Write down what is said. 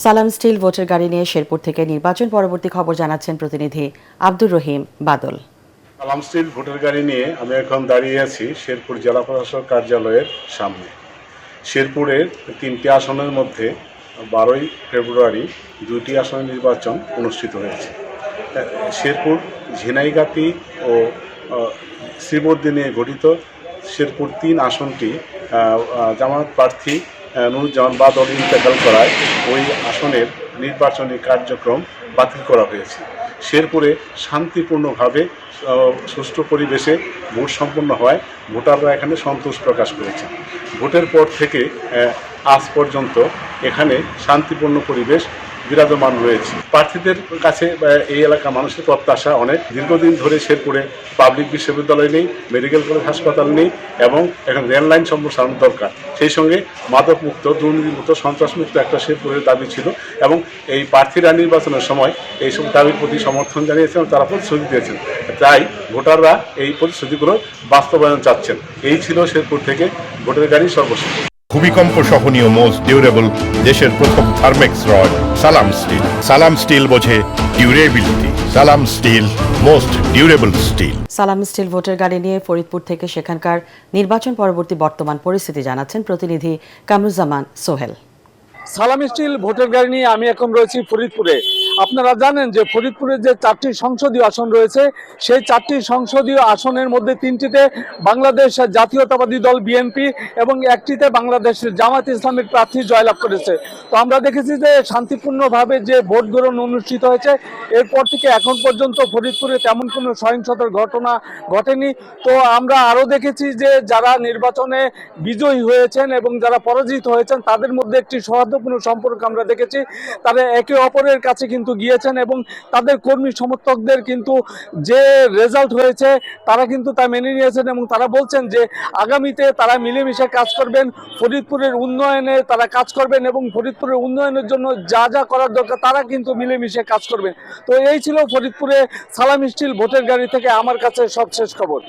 সালাম স্টিল ভোটের গাড়ি নিয়ে শেরপুর থেকে নির্বাচন পরবর্তী খবর জানাচ্ছেন প্রতিনিধি আব্দুর রহিম বাদল। সালাম স্টিল ভোটের গাড়ি নিয়ে আমি এখন দাঁড়িয়ে আছি শেরপুর জেলা প্রশাসক কার্যালয়ের সামনে। শেরপুরের 3টি আসনের মধ্যে 12ই ফেব্রুয়ারি 2টি আসনের নির্বাচন অনুষ্ঠিত হয়েছে। শেরপুর ঝিনাইগাতি ও শ্রীবর্দী নিয়ে গঠিত শেরপুর 3 আসনটি জামায়াত প্রার্থী নুরুজ্জামান বাদল ইন্তেকাল করায় ওই আসনের নির্বাচনী কার্যক্রম বাতিল করা হয়েছে। শেরপুরে শান্তিপূর্ণভাবে সুষ্ঠু পরিবেশে ভোট সম্পন্ন হয়, ভোটাররা এখানে সন্তোষ প্রকাশ করেছে। ভোটের পর থেকে আজ পর্যন্ত এখানে শান্তিপূর্ণ পরিবেশ বিরাজমান রয়েছে। প্রার্থীদের কাছে এই এলাকার মানুষের প্রত্যাশা অনেক। দীর্ঘদিন ধরে শেরপুরে পাবলিক বিশ্ববিদ্যালয় নেই, মেডিকেল কলেজ হাসপাতাল নেই এবং এখন রেল লাইন সম্প্রসারণ দরকার। সেই সঙ্গে মাদকমুক্ত, দুর্নীতিমুক্ত, সন্ত্রাসমুক্ত একটা শেরপুরের দাবি ছিল এবং এই প্রার্থীরা নির্বাচনের সময় এইসব দাবির প্রতি সমর্থন জানিয়েছেন এবং তারা প্রতিশ্রুতি দিয়েছেন। তাই ভোটাররা এই প্রতিশ্রুতিগুলো বাস্তবায়ন চাচ্ছেন। এই ছিল শেরপুর থেকে ভোটের গাড়ি সর্বশেষ। ভূমিকম্প সহনীয় মোস্ট ডিউরেবল দেশের প্রথম থার্মেক্স রড সালাম স্টিল। সালাম স্টিল বোঝে ডিউরেবিলিটি। সালাম স্টিল মোস্ট ডিউরেবল স্টিল। সালাম স্টিল ভোটের গাড়ি নিয়ে ফরিদপুর থেকে সেখানকার নির্বাচন পরবর্তী বর্তমান পরিস্থিতি জানাচ্ছেন প্রতিনিধি কামরুজ্জামান সোহেল। সালাম স্টিল ভোটের গাড়ি নিয়ে আমি এখন রয়েছি ফরিদপুরে। আপনারা জানেন যে ফরিদপুরে যে 4টি সংসদীয় আসন রয়েছে, সেই 4টি সংসদীয় আসনের মধ্যে 3টিতে বাংলাদেশ জাতীয়তাবাদী দল বিএনপি এবং একটিতে বাংলাদেশের জামায়াত ইসলামের প্রার্থী জয়লাভ করেছে। তো আমরা দেখেছি যে শান্তিপূর্ণভাবে যে ভোট গ্রহণ অনুষ্ঠিত হয়েছে, এরপর থেকে এখন পর্যন্ত ফরিদপুরে তেমন কোনো সহিংসতার ঘটনা ঘটেনি। তো আমরা আরও দেখেছি যে যারা নির্বাচনে বিজয়ী হয়েছেন এবং যারা পরাজিত হয়েছেন তাদের মধ্যে একটি সৌহার্দ্যপূর্ণ সম্পর্ক আমরা দেখেছি। তারা একে অপরের কাছে কিন্তু গিয়েছেন এবং তাদের কর্মী সমর্থকদের কিন্তু যে রেজাল্ট হয়েছে তারা কিন্তু তা মেনে নিয়েছেন এবং তারা বলছেন যে আগামীতে তারা মিলেমিশে কাজ করবেন, ফরিদপুরের উন্নয়নে তারা কাজ করবেন এবং ফরিদপুরের উন্নয়নের জন্য যা যা করার দরকার তারা কিন্তু মিলেমিশে কাজ করবেন। তো এই ছিল ফরিদপুরে সালাম স্টিল ভোটের গাড়ি থেকে আমার কাছে সবশেষ খবর।